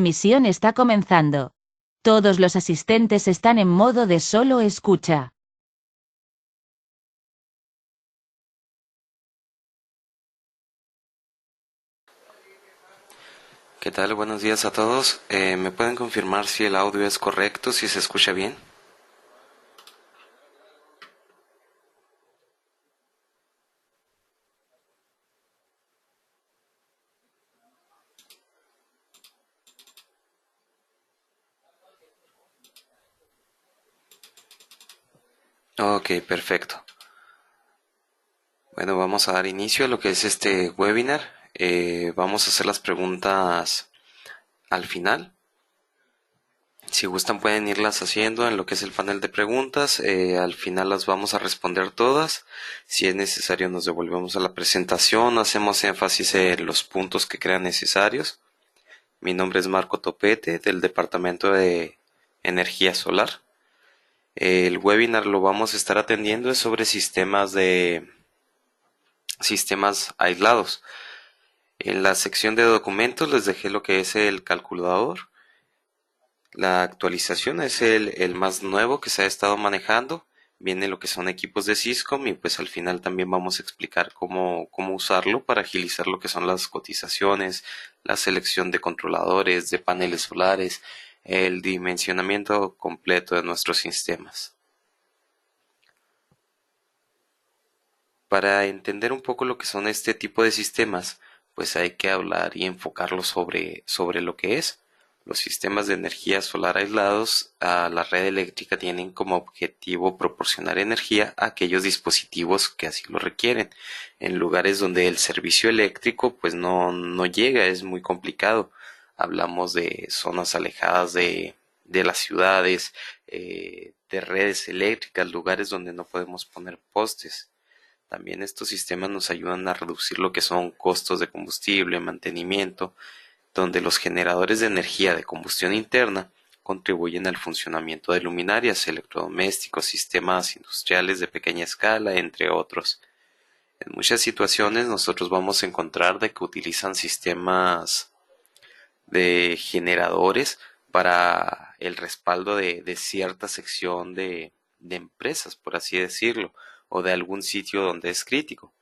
Emisión está comenzando. Todos los asistentes están en modo de solo escucha. ¿Qué tal? Buenos días a todos. ¿Me pueden confirmar si el audio es correcto, si se escucha bien? Ok, perfecto. Bueno, vamos a dar inicio a lo que es este webinar. Vamos a hacer las preguntas al final. Si gustan pueden irlas haciendo en lo que es el panel de preguntas. Al final las vamos a responder todas. Si es necesario nos devolvemos a la presentación. Hacemos énfasis en los puntos que crean necesarios. Mi nombre es Marco Topete del Departamento de Energía Solar. El webinar lo vamos a estar atendiendo es sobre sistemas aislados. En la sección de documentos les dejé lo que es el calculador. La actualización es el más nuevo que se ha estado manejando. Viene lo que son equipos de Syscom y pues al final también vamos a explicar cómo usarlo para agilizar lo que son las cotizaciones, la selección de controladores, de paneles solares, el dimensionamiento completo de nuestros sistemas. Para entender un poco lo que son este tipo de sistemas, pues hay que hablar y enfocarlo sobre lo que es. Los sistemas de energía solar aislados a la red eléctrica tienen como objetivo proporcionar energía a aquellos dispositivos que así lo requieren, en lugares donde el servicio eléctrico pues no llega, es muy complicado. Hablamos de zonas alejadas de las ciudades, de redes eléctricas, lugares donde no podemos poner postes. También estos sistemas nos ayudan a reducir lo que son costos de combustible, mantenimiento, donde los generadores de energía de combustión interna contribuyen al funcionamiento de luminarias, electrodomésticos, sistemas industriales de pequeña escala, entre otros. En muchas situaciones nosotros vamos a encontrar de que utilizan sistemas de generadores para el respaldo de cierta sección de empresas, por así decirlo, o de algún sitio donde es crítico.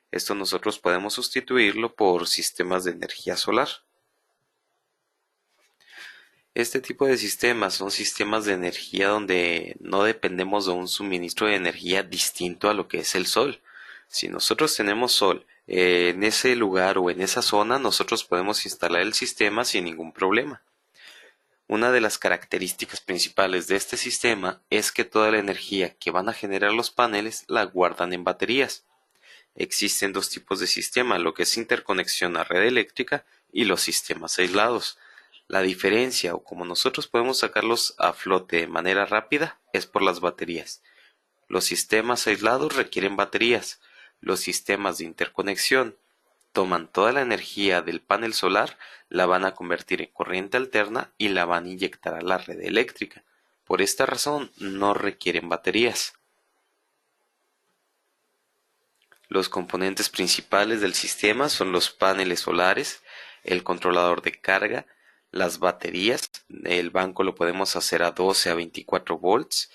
Esto nosotros podemos sustituirlo por sistemas de energía solar. Este tipo de sistemas son sistemas de energía donde no dependemos de un suministro de energía distinto a lo que es el sol. Si nosotros tenemos sol en ese lugar o en esa zona, nosotros podemos instalar el sistema sin ningún problema. Una de las características principales de este sistema es que toda la energía que van a generar los paneles la guardan en baterías. Existen dos tipos de sistema, lo que es interconexión a red eléctrica y los sistemas aislados. La diferencia o como nosotros podemos sacarlos a flote de manera rápida es por las baterías. Los sistemas aislados requieren baterías. Los sistemas de interconexión toman toda la energía del panel solar, la van a convertir en corriente alterna y la van a inyectar a la red eléctrica. Por esta razón no requieren baterías. Los componentes principales del sistema son los paneles solares, el controlador de carga, las baterías. El banco lo podemos hacer a 12 a 24 volts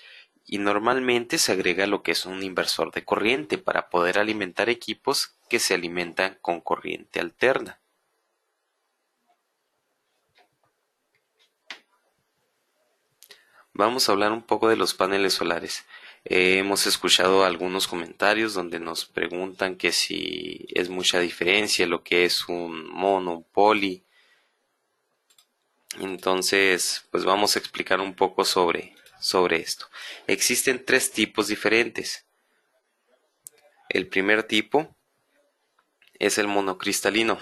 y normalmente se agrega lo que es un inversor de corriente para poder alimentar equipos que se alimentan con corriente alterna. Vamos a hablar un poco de los paneles solares. Hemos escuchado algunos comentarios donde nos preguntan que si es mucha diferencia lo que es un mono, un poli. Entonces, pues vamos a explicar un poco sobre esto. Existen tres tipos diferentes. El primer tipo es el monocristalino.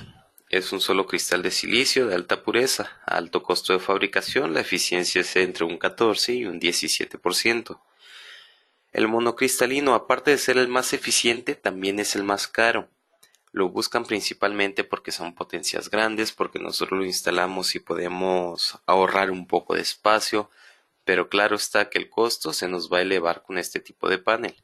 Es un solo cristal de silicio de alta pureza, alto costo de fabricación, la eficiencia es entre un 14 y un 17%. El monocristalino, aparte de ser el más eficiente, también es el más caro. Lo buscan principalmente porque son potencias grandes, porque nosotros lo instalamos y podemos ahorrar un poco de espacio, pero claro está que el costo se nos va a elevar con este tipo de panel.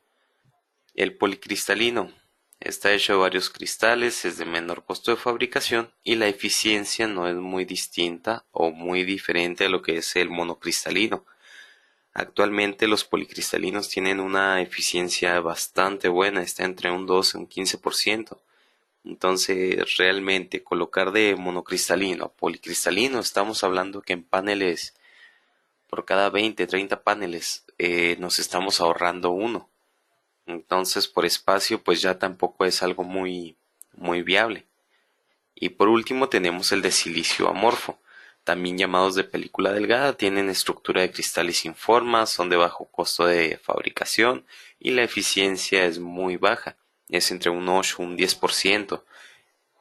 El policristalino Está hecho de varios cristales, es de menor costo de fabricación y la eficiencia no es muy distinta o muy diferente a lo que es el monocristalino. Actualmente los policristalinos tienen una eficiencia bastante buena, está entre un 12 y un 15%. Entonces, realmente colocar de monocristalino a policristalino, estamos hablando que en paneles, por cada 20, 30 paneles, nos estamos ahorrando uno. Entonces, por espacio, pues ya tampoco es algo muy viable. Y por último tenemos el de silicio amorfo, también llamados de película delgada, tienen estructura de cristales sin forma, son de bajo costo de fabricación y la eficiencia es muy baja, es entre un 8 y un 10%.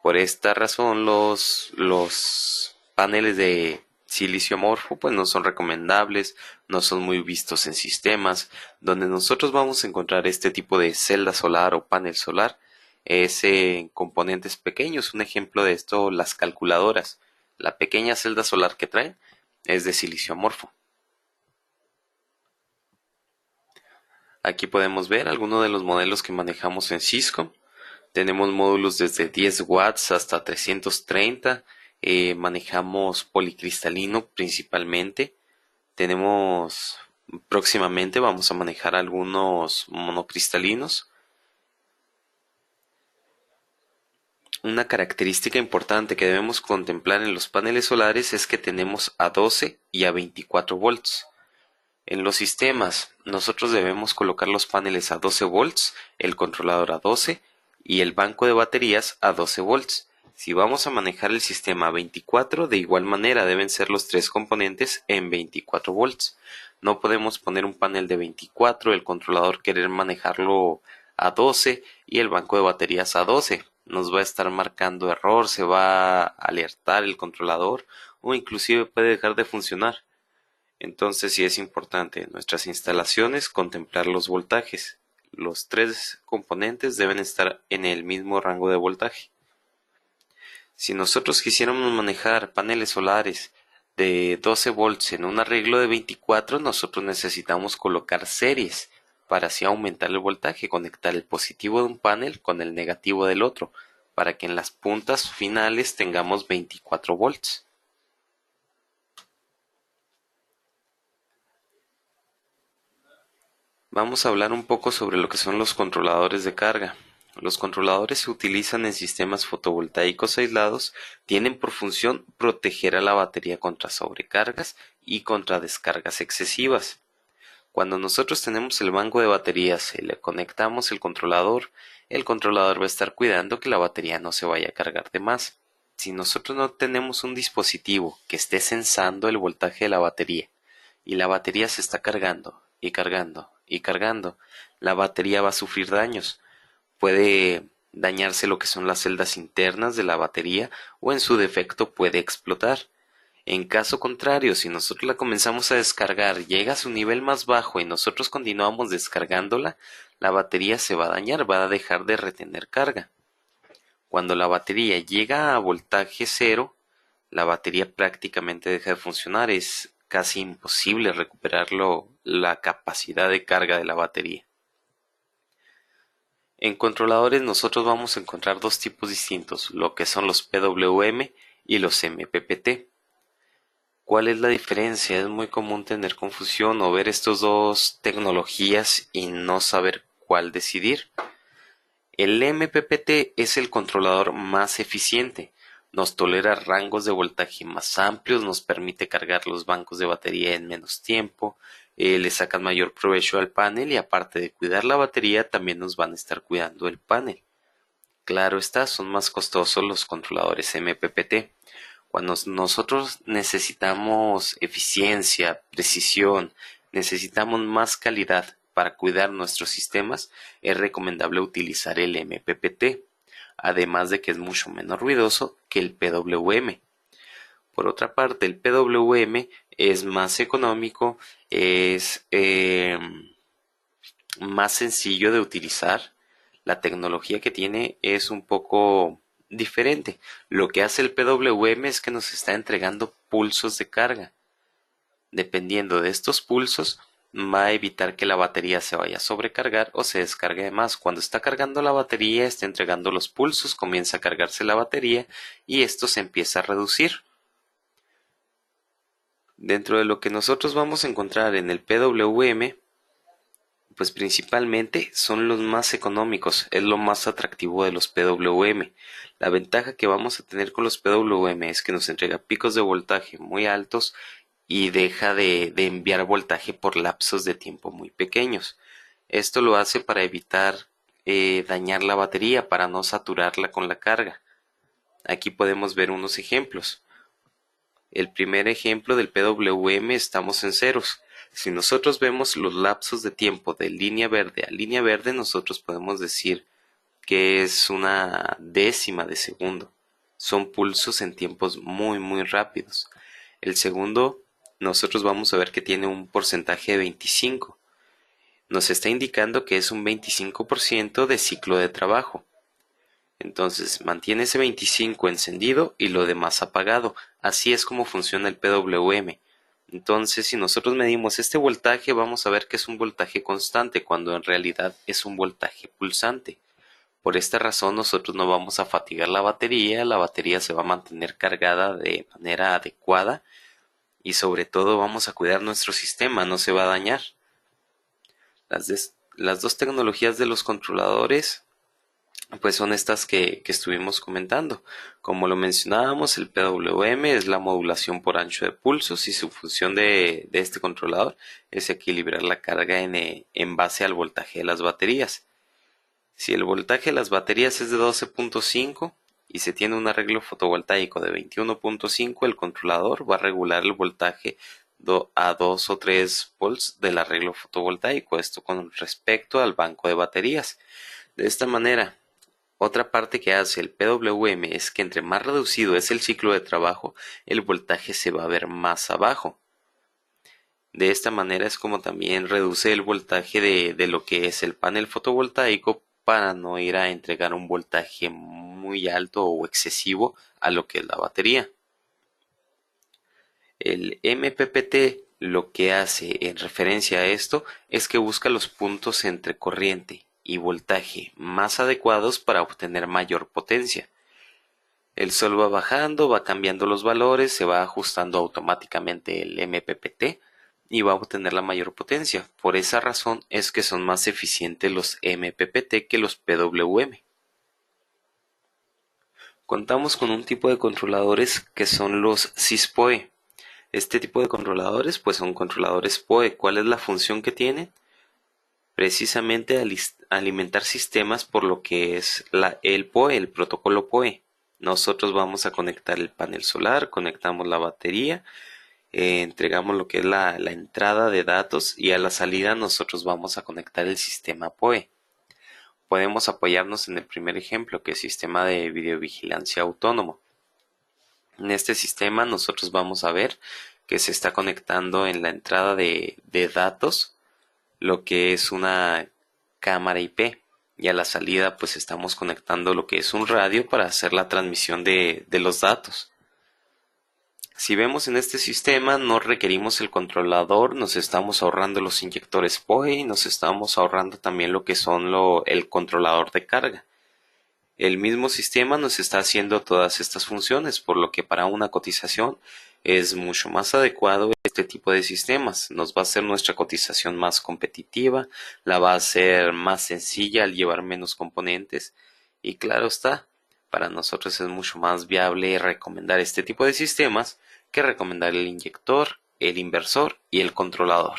Por esta razón los paneles de silicio amorfo pues no son recomendables, no son muy vistos en sistemas. Donde nosotros vamos a encontrar este tipo de celda solar o panel solar es en componentes pequeños. Un ejemplo de esto, las calculadoras. La pequeña celda solar que traen es de silicio amorfo. Aquí podemos ver algunos de los modelos que manejamos en Cisco. Tenemos módulos desde 10 watts hasta 330. Manejamos policristalino principalmente. Tenemos próximamente vamos a manejar algunos monocristalinos. Una característica importante que debemos contemplar en los paneles solares es que tenemos a 12 y a 24 volts. En los sistemas, nosotros debemos colocar los paneles a 12 volts, el controlador a 12 y el banco de baterías a 12 volts. Si vamos a manejar el sistema a 24, de igual manera deben ser los tres componentes en 24 volts. No podemos poner un panel de 24, el controlador querer manejarlo a 12 y el banco de baterías a 12. Nos va a estar marcando error, se va a alertar el controlador o inclusive puede dejar de funcionar. Entonces sí es importante en nuestras instalaciones contemplar los voltajes. Los tres componentes deben estar en el mismo rango de voltaje. Si nosotros quisiéramos manejar paneles solares de 12 volts en un arreglo de 24, nosotros necesitamos colocar series para así aumentar el voltaje, conectar el positivo de un panel con el negativo del otro, para que en las puntas finales tengamos 24 volts. Vamos a hablar un poco sobre lo que son los controladores de carga. Los controladores se utilizan en sistemas fotovoltaicos aislados, tienen por función proteger a la batería contra sobrecargas y contra descargas excesivas. Cuando nosotros tenemos el banco de baterías y le conectamos el controlador va a estar cuidando que la batería no se vaya a cargar de más. Si nosotros no tenemos un dispositivo que esté sensando el voltaje de la batería y la batería se está cargando y cargando y cargando, la batería va a sufrir daños. Puede dañarse lo que son las celdas internas de la batería o en su defecto puede explotar. En caso contrario, si nosotros la comenzamos a descargar, llega a su nivel más bajo y nosotros continuamos descargándola, la batería se va a dañar, va a dejar de retener carga. Cuando la batería llega a voltaje cero, la batería prácticamente deja de funcionar, es casi imposible recuperarlo la capacidad de carga de la batería. En controladores nosotros vamos a encontrar dos tipos distintos, lo que son los PWM y los MPPT. ¿Cuál es la diferencia? Es muy común tener confusión o ver estas dos tecnologías y no saber cuál decidir. El MPPT es el controlador más eficiente, nos tolera rangos de voltaje más amplios, nos permite cargar los bancos de batería en menos tiempo, le sacan mayor provecho al panel y aparte de cuidar la batería también nos van a estar cuidando el panel. Claro está, son más costosos los controladores MPPT. Cuando nosotros necesitamos eficiencia, precisión, necesitamos más calidad para cuidar nuestros sistemas, es recomendable utilizar el MPPT, además de que es mucho menos ruidoso que el PWM. Por otra parte, el PWM es más económico, es más sencillo de utilizar. La tecnología que tiene es un poco diferente. Lo que hace el PWM es que nos está entregando pulsos de carga. Dependiendo de estos pulsos, va a evitar que la batería se vaya a sobrecargar o se descargue de más. Cuando está cargando la batería, está entregando los pulsos, comienza a cargarse la batería y esto se empieza a reducir. Dentro de lo que nosotros vamos a encontrar en el PWM, pues principalmente son los más económicos, es lo más atractivo de los PWM. La ventaja que vamos a tener con los PWM es que nos entrega picos de voltaje muy altos y deja de enviar voltaje por lapsos de tiempo muy pequeños. Esto lo hace para evitar dañar la batería, para no saturarla con la carga. Aquí podemos ver unos ejemplos. El primer ejemplo del PWM estamos en ceros. Si nosotros vemos los lapsos de tiempo de línea verde a línea verde, nosotros podemos decir que es una décima de segundo. Son pulsos en tiempos muy rápidos. El segundo, nosotros vamos a ver que tiene un porcentaje de 25. Nos está indicando que es un 25% de ciclo de trabajo. Entonces mantiene ese 25 encendido y lo demás apagado. Así es como funciona el PWM. Entonces, si nosotros medimos este voltaje, vamos a ver que es un voltaje constante, cuando en realidad es un voltaje pulsante. Por esta razón, nosotros no vamos a fatigar la batería se va a mantener cargada de manera adecuada y sobre todo vamos a cuidar nuestro sistema, no se va a dañar. Las dos tecnologías de los controladores pues son estas que estuvimos comentando. Como lo mencionábamos, el PWM es la modulación por ancho de pulsos y su función de este controlador es equilibrar la carga en base al voltaje de las baterías. Si el voltaje de las baterías es de 12.5 y se tiene un arreglo fotovoltaico de 21.5, el controlador va a regular el voltaje a 2 o 3 volts del arreglo fotovoltaico, esto con respecto al banco de baterías. De esta manera, otra parte que hace el PWM es que entre más reducido es el ciclo de trabajo, el voltaje se va a ver más abajo. De esta manera es como también reduce el voltaje de lo que es el panel fotovoltaico para no ir a entregar un voltaje muy alto o excesivo a lo que es la batería. El MPPT lo que hace en referencia a esto es que busca los puntos entre corriente y voltaje más adecuados para obtener mayor potencia. El sol va bajando, va cambiando los valores, se va ajustando automáticamente el MPPT y va a obtener la mayor potencia. Por esa razón es que son más eficientes los MPPT que los PWM. Contamos con un tipo de controladores que son los SysPoE. Este tipo de controladores pues son controladores PoE. ¿Cuál es la función que tienen? Precisamente alimentar sistemas por lo que es el PoE, el protocolo PoE. Nosotros vamos a conectar el panel solar, conectamos la batería, entregamos lo que es la entrada de datos y a la salida nosotros vamos a conectar el sistema PoE. Podemos apoyarnos en el primer ejemplo, que es sistema de videovigilancia autónomo. En este sistema nosotros vamos a ver que se está conectando en la entrada de datos lo que es una cámara IP y a la salida pues estamos conectando lo que es un radio para hacer la transmisión de los datos. Si vemos en este sistema no requerimos el controlador, nos estamos ahorrando los inyectores PoE y nos estamos ahorrando también lo que son el controlador de carga. El mismo sistema nos está haciendo todas estas funciones, por lo que para una cotización es mucho más adecuado este tipo de sistemas. Nos va a hacer nuestra cotización más competitiva, la va a hacer más sencilla al llevar menos componentes y claro está, para nosotros es mucho más viable recomendar este tipo de sistemas que recomendar el inyector, el inversor y el controlador.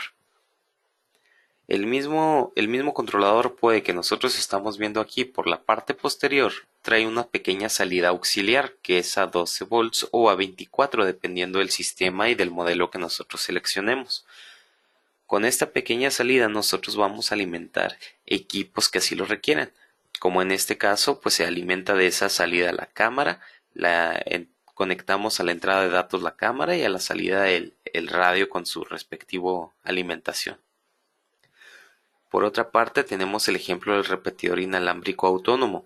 El mismo controlador PoE que nosotros estamos viendo aquí por la parte posterior trae una pequeña salida auxiliar que es a 12 volts o a 24 dependiendo del sistema y del modelo que nosotros seleccionemos. Con esta pequeña salida nosotros vamos a alimentar equipos que así lo requieran. Como en este caso pues se alimenta de esa salida la cámara, conectamos a la entrada de datos la cámara y a la salida el radio con su respectivo alimentación. Por otra parte tenemos el ejemplo del repetidor inalámbrico autónomo.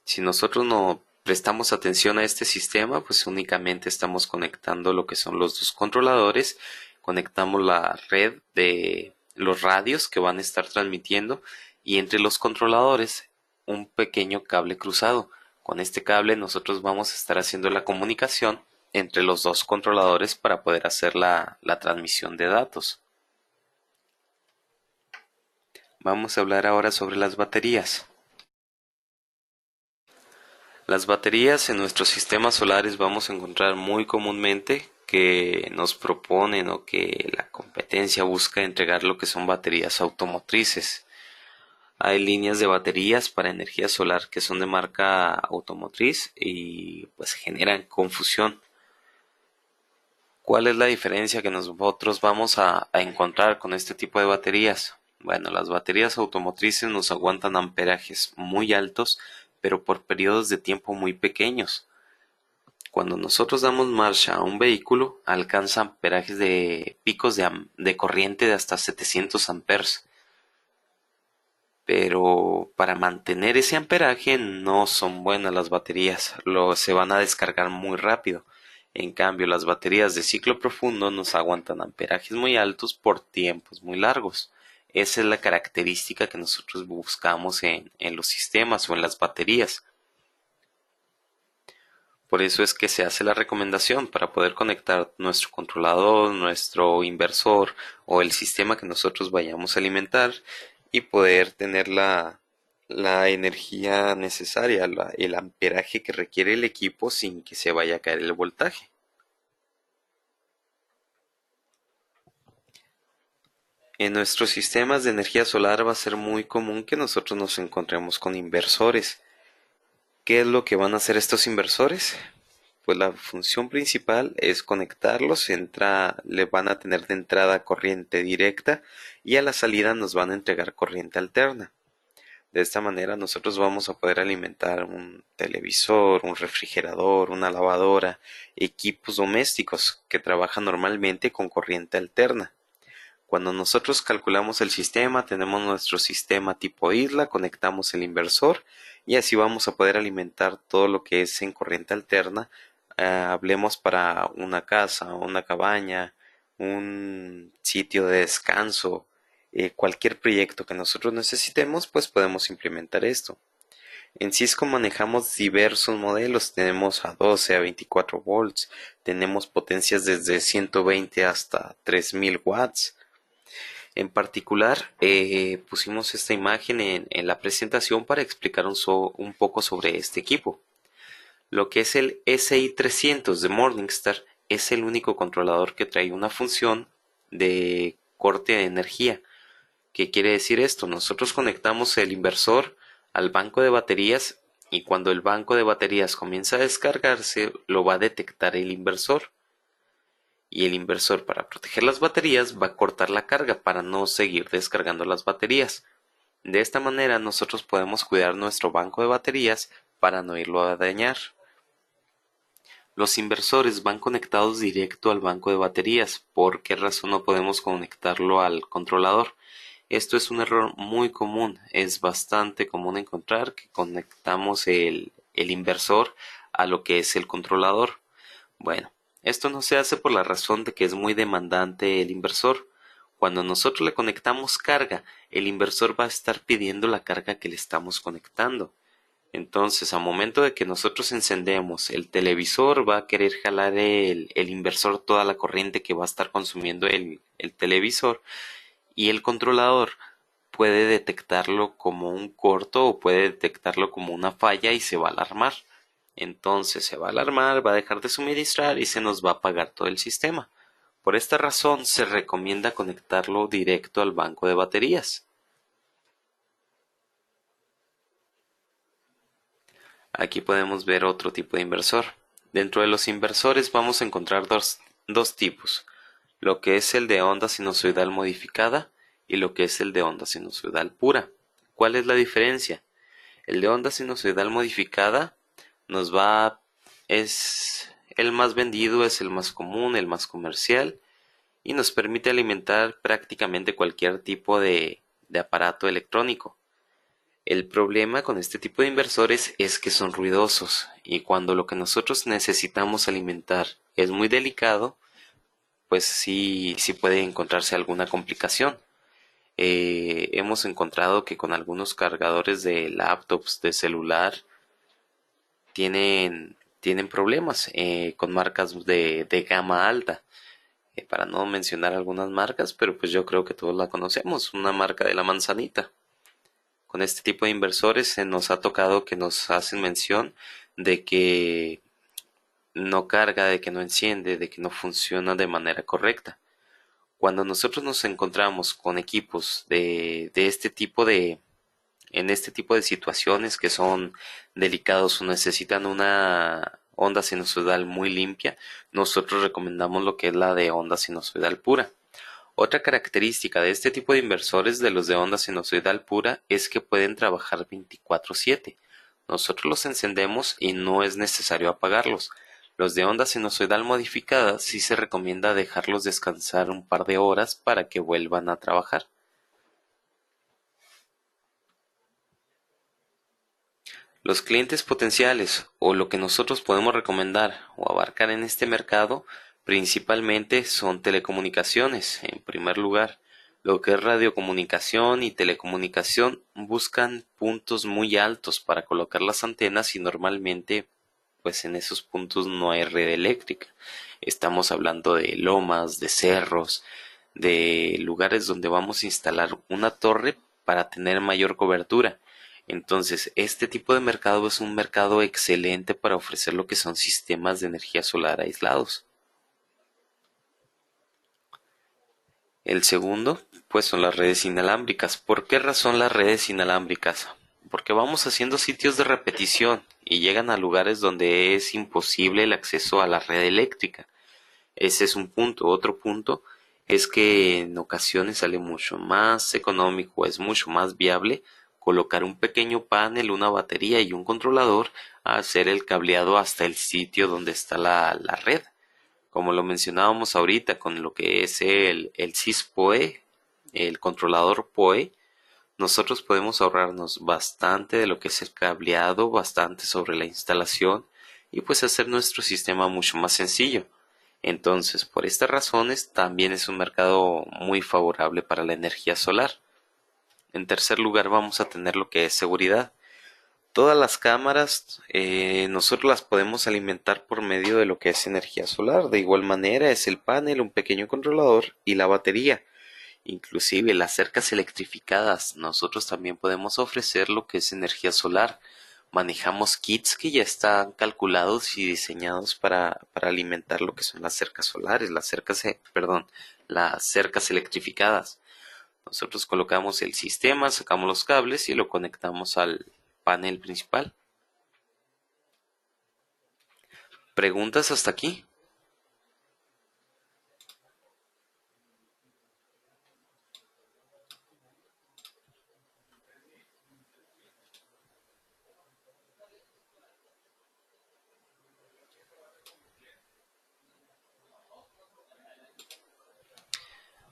Si nosotros no prestamos atención a este sistema, pues únicamente estamos conectando lo que son los dos controladores, conectamos la red de los radios que van a estar transmitiendo y entre los controladores un pequeño cable cruzado. Con este cable nosotros vamos a estar haciendo la comunicación entre los dos controladores para poder hacer la transmisión de datos. Vamos a hablar ahora sobre las baterías. Las baterías en nuestros sistemas solares vamos a encontrar muy comúnmente que nos proponen o que la competencia busca entregar lo que son baterías automotrices. Hay líneas de baterías para energía solar que son de marca automotriz y pues generan confusión. ¿Cuál es la diferencia que nosotros vamos a encontrar con este tipo de baterías? Bueno, las baterías automotrices nos aguantan amperajes muy altos, pero por periodos de tiempo muy pequeños. Cuando nosotros damos marcha a un vehículo, alcanza amperajes de picos de corriente de hasta 700 amperes. Pero para mantener ese amperaje no son buenas las baterías, se van a descargar muy rápido. En cambio, las baterías de ciclo profundo nos aguantan amperajes muy altos por tiempos muy largos. Esa es la característica que nosotros buscamos en los sistemas o en las baterías. Por eso es que se hace la recomendación para poder conectar nuestro controlador, nuestro inversor o el sistema que nosotros vayamos a alimentar y poder tener la energía necesaria, el amperaje que requiere el equipo sin que se vaya a caer el voltaje. En nuestros sistemas de energía solar va a ser muy común que nosotros nos encontremos con inversores. ¿Qué es lo que van a hacer estos inversores? Pues la función principal es conectarlos, le van a tener de entrada corriente directa y a la salida nos van a entregar corriente alterna. De esta manera nosotros vamos a poder alimentar un televisor, un refrigerador, una lavadora, equipos domésticos que trabajan normalmente con corriente alterna. Cuando nosotros calculamos el sistema, tenemos nuestro sistema tipo isla, conectamos el inversor y así vamos a poder alimentar todo lo que es en corriente alterna. Hablemos para una casa, una cabaña, un sitio de descanso, cualquier proyecto que nosotros necesitemos, pues podemos implementar esto. En Cisco manejamos diversos modelos, tenemos a 12, a 24 volts, tenemos potencias desde 120 hasta 3000 watts. En particular, pusimos esta imagen en la presentación para explicar un poco sobre este equipo. Lo que es el SI300 de Morningstar es el único controlador que trae una función de corte de energía. ¿Qué quiere decir esto? Nosotros conectamos el inversor al banco de baterías y cuando el banco de baterías comienza a descargarse, lo va a detectar el inversor. Y el inversor, para proteger las baterías, va a cortar la carga para no seguir descargando las baterías. De esta manera nosotros podemos cuidar nuestro banco de baterías para no irlo a dañar. Los inversores van conectados directo al banco de baterías. ¿Por qué razón no podemos conectarlo al controlador? Esto es un error muy común. Es bastante común encontrar que conectamos el inversor a lo que es el controlador. Bueno, esto no se hace por la razón de que es muy demandante el inversor. Cuando nosotros le conectamos carga, el inversor va a estar pidiendo la carga que le estamos conectando. Entonces, al momento de que nosotros encendemos, el televisor va a querer jalar el inversor toda la corriente que va a estar consumiendo el televisor y el controlador puede detectarlo como un corto o puede detectarlo como una falla y se va a alarmar. Entonces se va a alarmar, va a dejar de suministrar y se nos va a apagar todo el sistema. Por esta razón se recomienda conectarlo directo al banco de baterías. Aquí podemos ver otro tipo de inversor. Dentro de los inversores vamos a encontrar dos tipos, lo que es el de onda sinusoidal modificada y lo que es el de onda sinusoidal pura. ¿Cuál es la diferencia? El de onda sinusoidal modificada es el más vendido, es el más común, el más comercial y nos permite alimentar prácticamente cualquier tipo de aparato electrónico. El problema con este tipo de inversores es que son ruidosos y cuando lo que nosotros necesitamos alimentar es muy delicado, pues sí puede encontrarse alguna complicación. Hemos encontrado que con algunos cargadores de laptops, de celular, tienen problemas con marcas de gama alta. Para no mencionar algunas marcas, pero pues yo creo que todos la conocemos, una marca de la manzanita. Con este tipo de inversores se nos ha tocado que nos hacen mención de que no carga, de que no enciende, de que no funciona de manera correcta. Cuando nosotros nos encontramos con equipos de este tipo en este tipo de situaciones que son delicados o necesitan una onda sinusoidal muy limpia, nosotros recomendamos lo que es la de onda sinusoidal pura. Otra característica de este tipo de inversores de los de onda sinusoidal pura es que pueden trabajar 24/7. Nosotros los encendemos y no es necesario apagarlos. Los de onda sinusoidal modificada sí se recomienda dejarlos descansar un par de horas para que vuelvan a trabajar. Los clientes potenciales o lo que nosotros podemos recomendar o abarcar en este mercado principalmente son telecomunicaciones. En primer lugar, lo que es radiocomunicación y telecomunicación buscan puntos muy altos para colocar las antenas y normalmente pues en esos puntos no hay red eléctrica. Estamos hablando de lomas, de cerros, de lugares donde vamos a instalar una torre para tener mayor cobertura. Entonces, este tipo de mercado es un mercado excelente para ofrecer lo que son sistemas de energía solar aislados. El segundo, pues son las redes inalámbricas. ¿Por qué razón las redes inalámbricas? Porque vamos haciendo sitios de repetición y llegan a lugares donde es imposible el acceso a la red eléctrica. Ese es un punto. Otro punto es que en ocasiones sale mucho más económico, es mucho más viable colocar un pequeño panel, una batería y un controlador a hacer el cableado hasta el sitio donde está la red. Como lo mencionábamos ahorita con lo que es el SysPoE, el controlador PoE, nosotros podemos ahorrarnos bastante de lo que es el cableado, bastante sobre la instalación y pues hacer nuestro sistema mucho más sencillo. Entonces, por estas razones, también es un mercado muy favorable para la energía solar. En tercer lugar, vamos a tener lo que es seguridad. Todas las cámaras nosotros las podemos alimentar por medio de lo que es energía solar. De igual manera es el panel, un pequeño controlador y la batería. Inclusive las cercas electrificadas. Nosotros también podemos ofrecer lo que es energía solar. Manejamos kits que ya están calculados y diseñados para alimentar lo que son las cercas solares, las cercas electrificadas. Nosotros colocamos el sistema, sacamos los cables y lo conectamos al panel principal. ¿Preguntas hasta aquí?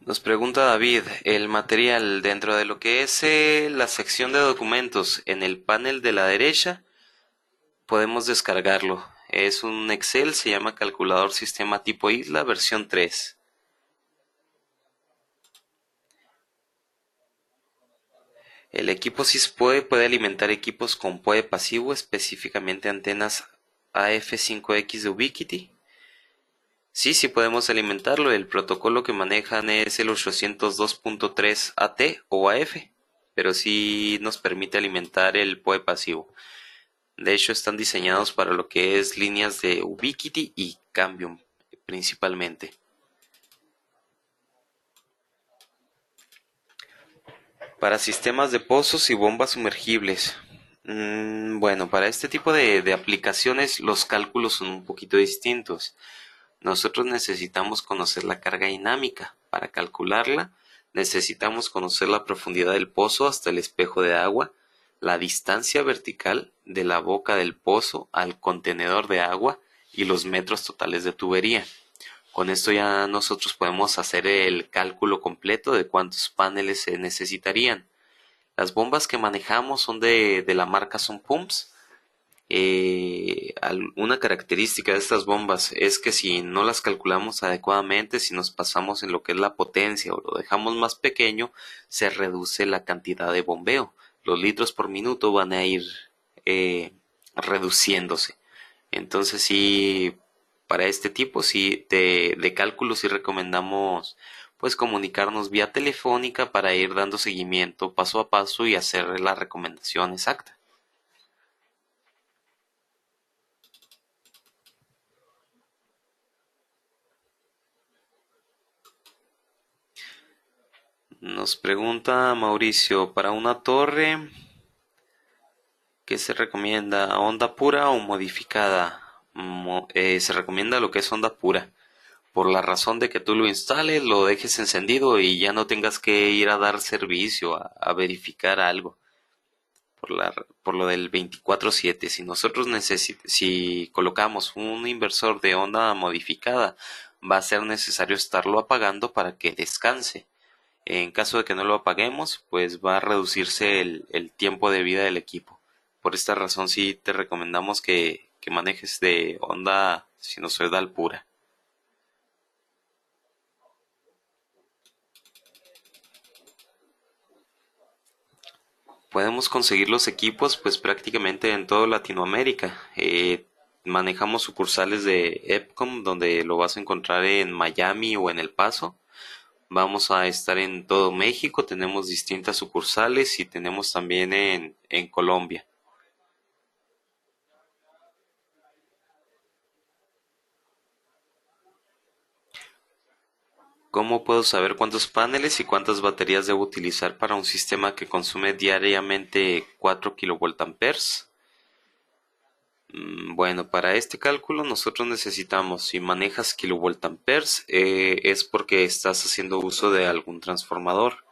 Nos pregunta David, el material dentro de lo que es la sección de documentos en el panel de la derecha, podemos descargarlo. Es un Excel, se llama calculador sistema tipo isla versión 3. El equipo SysPoE puede alimentar equipos con PoE pasivo, específicamente antenas AF5X de Ubiquiti. Sí podemos alimentarlo. El protocolo que manejan es el 802.3 AT o AF, pero sí nos permite alimentar el PoE pasivo. De hecho, están diseñados para lo que es líneas de Ubiquiti y Cambium principalmente. Para sistemas de pozos y bombas sumergibles. Bueno, para este tipo de aplicaciones los cálculos son un poquito distintos. Nosotros necesitamos conocer la carga dinámica. Para calcularla, necesitamos conocer la profundidad del pozo hasta el espejo de agua, la distancia vertical de la boca del pozo al contenedor de agua y los metros totales de tubería. Con esto ya nosotros podemos hacer el cálculo completo de cuántos paneles se necesitarían. Las bombas que manejamos son de la marca Sun Pumps. Una característica de estas bombas es que si no las calculamos adecuadamente, si nos pasamos en lo que es la potencia o lo dejamos más pequeño, se reduce la cantidad de bombeo. Los litros por minuto van a ir eh, reduciéndose. Entonces sí, para este tipo sí, de cálculos sí recomendamos pues comunicarnos vía telefónica para ir dando seguimiento paso a paso y hacer la recomendación exacta. Nos pregunta Mauricio, para una torre, ¿qué se recomienda? ¿Onda pura o modificada? Se recomienda lo que es onda pura, por la razón de que tú lo instales, lo dejes encendido y ya no tengas que ir a dar servicio, a verificar algo. Por, la, por lo del 24/7, si nosotros si colocamos un inversor de onda modificada, va a ser necesario estarlo apagando para que descanse. En caso de que no lo apaguemos, pues va a reducirse el tiempo de vida del equipo. Por esta razón sí te recomendamos que manejes de onda sinusoidal pura. Podemos conseguir los equipos pues prácticamente en toda Latinoamérica. Manejamos sucursales de Epcom donde lo vas a encontrar en Miami o en El Paso. Vamos a estar en todo México, tenemos distintas sucursales y tenemos también en Colombia. ¿Cómo puedo saber cuántos paneles y cuántas baterías debo utilizar para un sistema que consume diariamente 4 kilovoltamperes? Bueno, para este cálculo nosotros necesitamos, si manejas kilovoltamperes, es porque estás haciendo uso de algún transformador.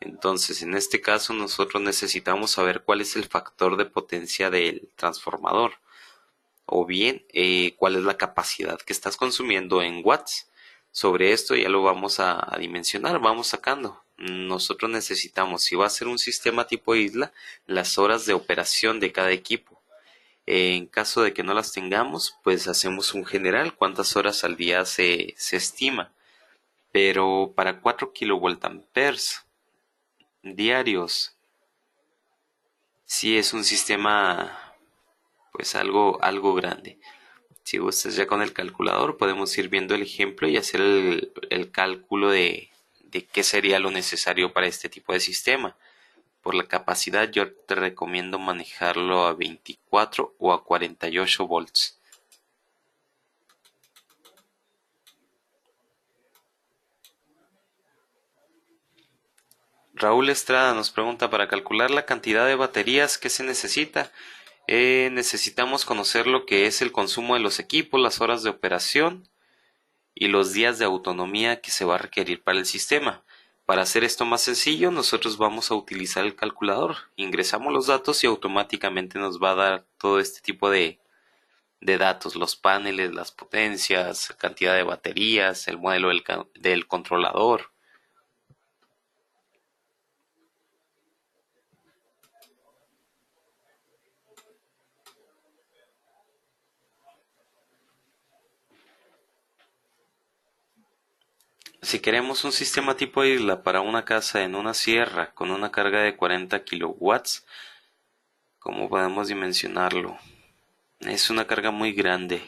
Entonces, en este caso nosotros necesitamos saber cuál es el factor de potencia del transformador o bien cuál es la capacidad que estás consumiendo en watts. Sobre esto ya lo vamos a dimensionar, vamos sacando. Nosotros necesitamos, si va a ser un sistema tipo isla, las horas de operación de cada equipo. En caso de que no las tengamos, pues hacemos un general, cuántas horas al día se estima. Pero para 4 kilovoltamperes diarios, sí es un sistema pues algo grande. Si gustas ya con el calculador, podemos ir viendo el ejemplo y hacer el cálculo de qué sería lo necesario para este tipo de sistema. Por la capacidad, yo te recomiendo manejarlo a 24 o a 48 volts. Raúl Estrada nos pregunta, para calcular la cantidad de baterías que se necesita, necesitamos conocer lo que es el consumo de los equipos, las horas de operación y los días de autonomía que se va a requerir para el sistema. Para hacer esto más sencillo, nosotros vamos a utilizar el calculador. Ingresamos los datos y automáticamente nos va a dar todo este tipo de datos, los paneles, las potencias, cantidad de baterías, el modelo del controlador. Si queremos un sistema tipo isla para una casa en una sierra con una carga de 40 kilowatts, ¿cómo podemos dimensionarlo? Es una carga muy grande.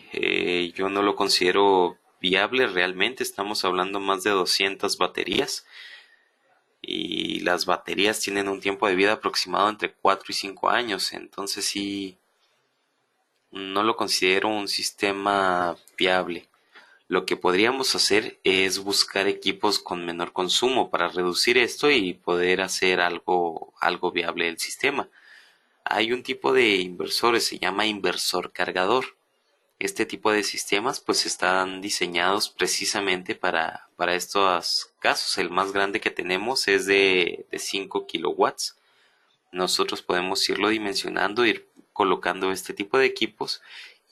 Yo no lo considero viable realmente. Estamos hablando más de 200 baterías y las baterías tienen un tiempo de vida aproximado entre 4 y 5 años. Entonces sí, no lo considero un sistema viable. Lo que podríamos hacer es buscar equipos con menor consumo para reducir esto y poder hacer algo viable del sistema. Hay un tipo de inversores, se llama inversor cargador. Este tipo de sistemas pues están diseñados precisamente para estos casos. El más grande que tenemos es de 5 kilowatts. Nosotros podemos irlo dimensionando, ir colocando este tipo de equipos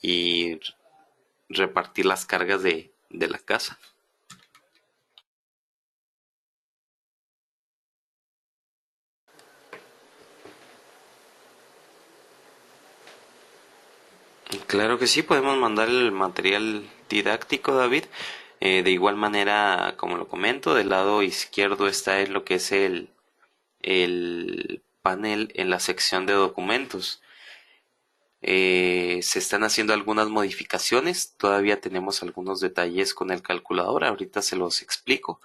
y repartir las cargas de la casa. Claro que sí, podemos mandar el material didáctico, David. De igual manera, como lo comento, del lado izquierdo está en lo que es el panel en la sección de documentos. Se están haciendo algunas modificaciones, todavía tenemos algunos detalles con el calculador, ahorita se los explico.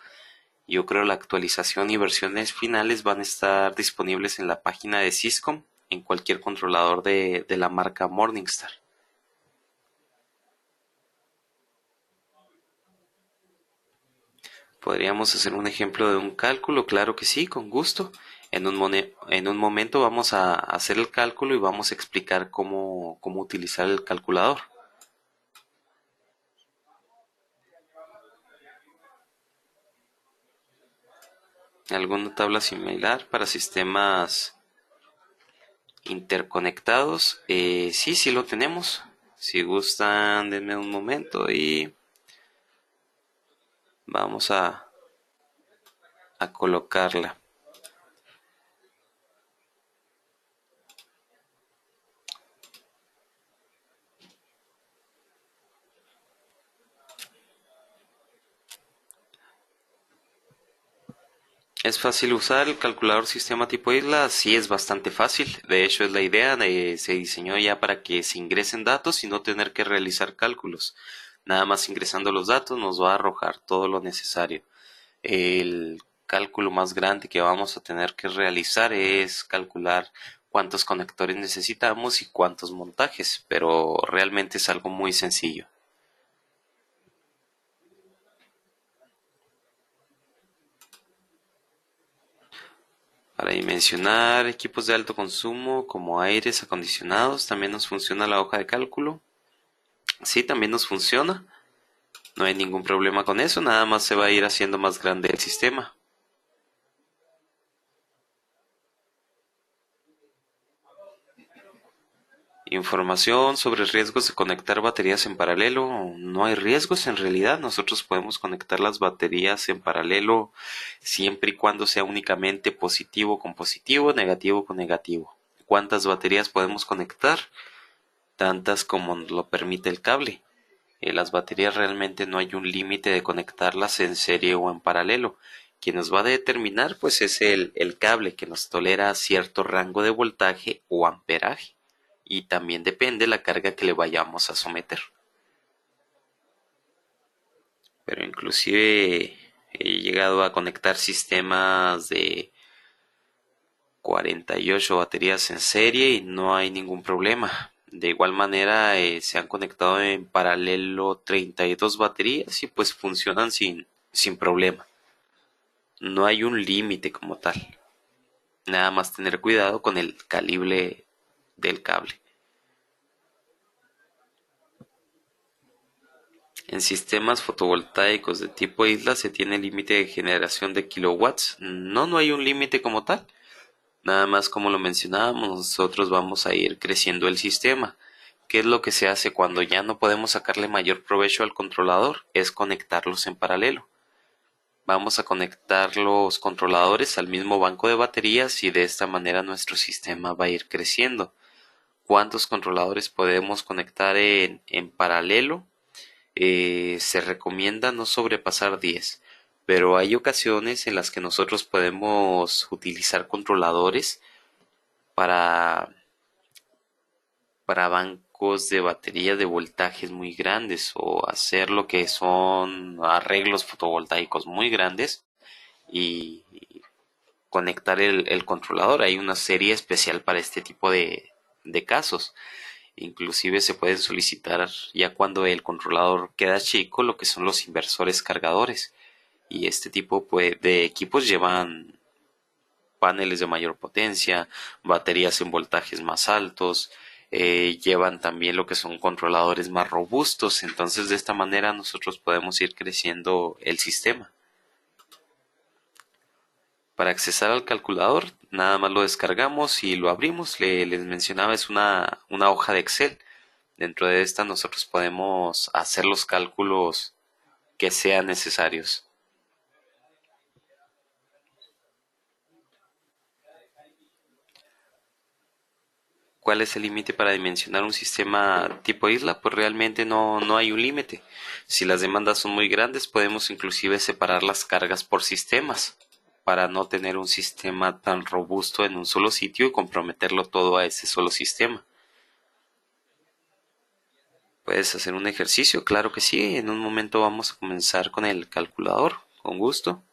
Yo creo la actualización y versiones finales van a estar disponibles en la página de Syscom, en cualquier controlador de la marca Morningstar. ¿Podríamos hacer un ejemplo de un cálculo? Claro que sí, con gusto. En un momento vamos a hacer el cálculo y vamos a explicar cómo utilizar el calculador. ¿Alguna tabla similar para sistemas interconectados? Sí, sí lo tenemos. Si gustan, denme un momento y vamos a colocarla. ¿Es fácil usar el calculador sistema tipo isla? Sí, es bastante fácil. De hecho, es la idea. Se diseñó ya para que se ingresen datos y no tener que realizar cálculos. Nada más ingresando los datos nos va a arrojar todo lo necesario. El cálculo más grande que vamos a tener que realizar es calcular cuántos conectores necesitamos y cuántos montajes, pero realmente es algo muy sencillo. Para dimensionar equipos de alto consumo como aires acondicionados, también nos funciona la hoja de cálculo. Sí, también nos funciona. No hay ningún problema con eso, nada más se va a ir haciendo más grande el sistema. Información sobre riesgos de conectar baterías en paralelo. No hay riesgos en realidad. Nosotros podemos conectar las baterías en paralelo siempre y cuando sea únicamente positivo con positivo, negativo con negativo. ¿Cuántas baterías podemos conectar? Tantas como lo permite el cable. Las baterías realmente no hay un límite de conectarlas en serie o en paralelo. Quien nos va a determinar pues es el cable que nos tolera cierto rango de voltaje o amperaje. Y también depende la carga que le vayamos a someter. Pero inclusive he llegado a conectar sistemas de 48 baterías en serie y no hay ningún problema. De igual manera se han conectado en paralelo 32 baterías y pues funcionan sin problema. No hay un límite como tal. Nada más tener cuidado con el calibre del cable. En sistemas fotovoltaicos de tipo isla se tiene límite de generación de kilowatts. No, no hay un límite como tal. Nada más como lo mencionábamos, nosotros vamos a ir creciendo el sistema. ¿Qué es lo que se hace cuando ya no podemos sacarle mayor provecho al controlador? Es conectarlos en paralelo. Vamos a conectar los controladores al mismo banco de baterías y de esta manera nuestro sistema va a ir creciendo. ¿Cuántos controladores podemos conectar en paralelo? Se recomienda no sobrepasar 10, pero hay ocasiones en las que nosotros podemos utilizar controladores para, para bancos de batería de voltajes muy grandes o hacer lo que son arreglos fotovoltaicos muy grandes y conectar el controlador. Hay una serie especial para este tipo de casos. Inclusive se pueden solicitar ya cuando el controlador queda chico lo que son los inversores cargadores. Y este tipo de equipos llevan paneles de mayor potencia, baterías en voltajes más altos, llevan también lo que son controladores más robustos. Entonces de esta manera nosotros podemos ir creciendo el sistema. Para accesar al calculador, nada más lo descargamos y lo abrimos. Les mencionaba, es una hoja de Excel. Dentro de esta nosotros podemos hacer los cálculos que sean necesarios. ¿Cuál es el límite para dimensionar un sistema tipo isla? Pues realmente no hay un límite. Si las demandas son muy grandes, podemos inclusive separar las cargas por sistemas para no tener un sistema tan robusto en un solo sitio y comprometerlo todo a ese solo sistema. ¿Puedes hacer un ejercicio? Claro que sí. En un momento vamos a comenzar con el calculador, con gusto.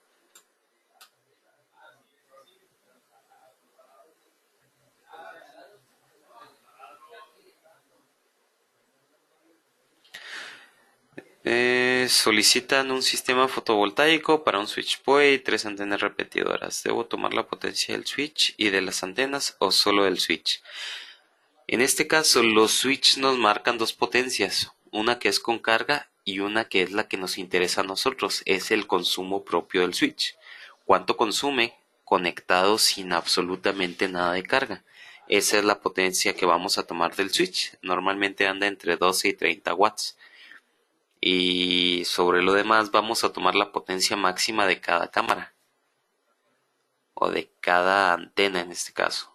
Solicitan un sistema fotovoltaico para un switch PoE y 3 antenas repetidoras. ¿Debo tomar la potencia del switch y de las antenas o solo del switch? En este caso, los switches nos marcan dos potencias, una que es con carga y una que es la que nos interesa a nosotros, es el consumo propio del switch. ¿Cuánto consume conectado sin absolutamente nada de carga? Esa es la potencia que vamos a tomar del switch. Normalmente anda entre 12 y 30 watts. Y sobre lo demás vamos a tomar la potencia máxima de cada cámara o de cada antena en este caso.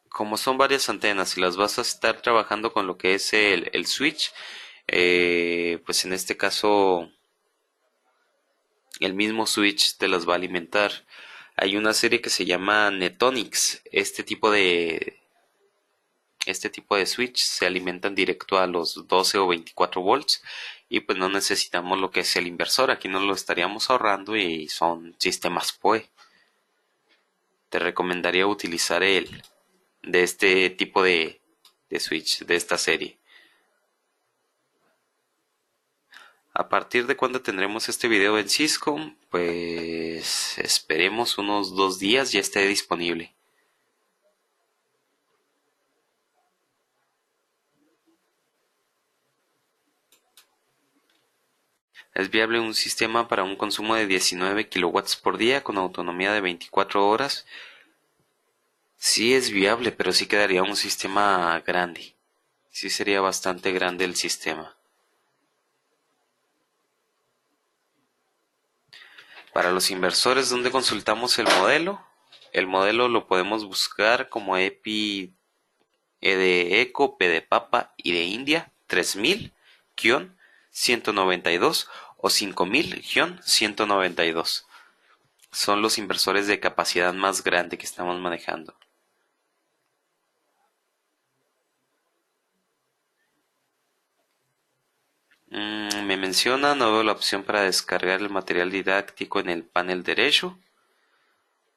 Como son varias antenas y las vas a estar trabajando con lo que es el switch, pues en este caso el mismo switch te las va a alimentar. Hay una serie que se llama Netonix. Este tipo de switch se alimentan directo a los 12 o 24 volts y pues no necesitamos lo que es el inversor. Aquí nos lo estaríamos ahorrando y son sistemas PoE. Te recomendaría utilizar el de este tipo de switch de esta serie. ¿A partir de cuándo tendremos este video en Cisco? Pues esperemos unos 2 días ya esté disponible. ¿Es viable un sistema para un consumo de 19 kilowatts por día con autonomía de 24 horas? Sí es viable, pero sí quedaría un sistema grande. Sí sería bastante grande el sistema. Para los inversores, ¿dónde consultamos el modelo? El modelo lo podemos buscar como EPI E de Eco, P de Papa y de India 3000-192 o 5000-192. Son los inversores de capacidad más grande que estamos manejando. Me menciona, no veo la opción para descargar el material didáctico en el panel derecho.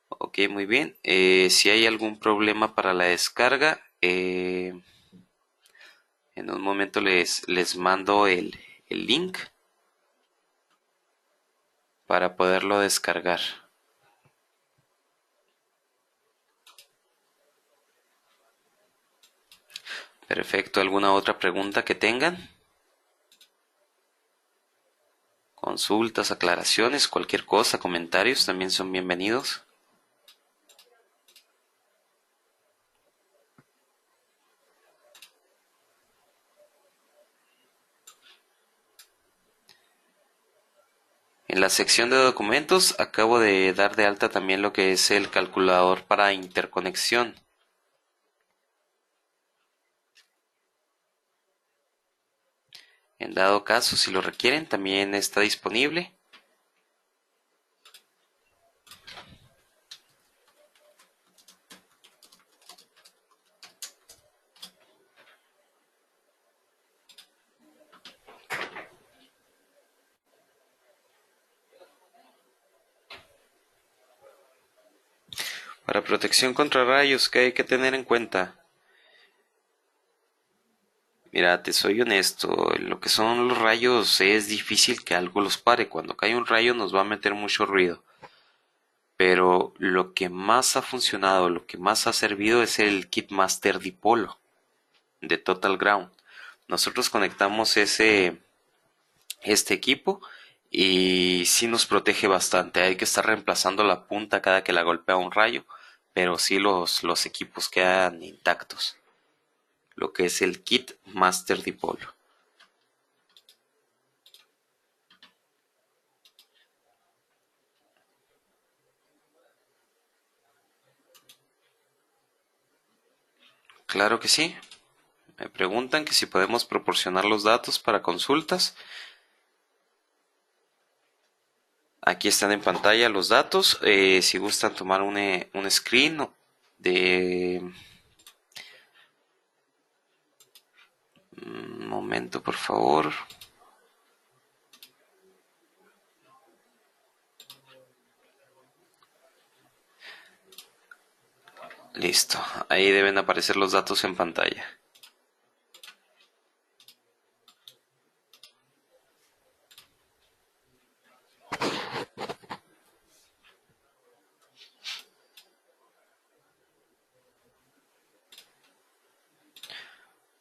Ok, muy bien. Si hay algún problema para la descarga, en un momento les mando el link para poderlo descargar. Perfecto. ¿Alguna otra pregunta que tengan? Consultas, aclaraciones, cualquier cosa, comentarios también son bienvenidos. En la sección de documentos acabo de dar de alta también lo que es el calculador para interconexión. En dado caso, si lo requieren, también está disponible. Para protección contra rayos, ¿qué hay que tener en cuenta? Mira, te soy honesto, lo que son los rayos es difícil que algo los pare. Cuando cae un rayo nos va a meter mucho ruido. Pero lo que más ha funcionado, lo que más ha servido es el Kit Master Dipolo de Total Ground. Nosotros conectamos este equipo y sí nos protege bastante. Hay que estar reemplazando la punta cada que la golpea un rayo, pero sí los equipos quedan intactos. Lo que es el Kit Master Dipolo. Claro que sí. Me preguntan que si podemos proporcionar los datos para consultas. Aquí están en pantalla los datos. Si gustan tomar un screen de... Un momento, por favor. Listo. Ahí deben aparecer los datos en pantalla.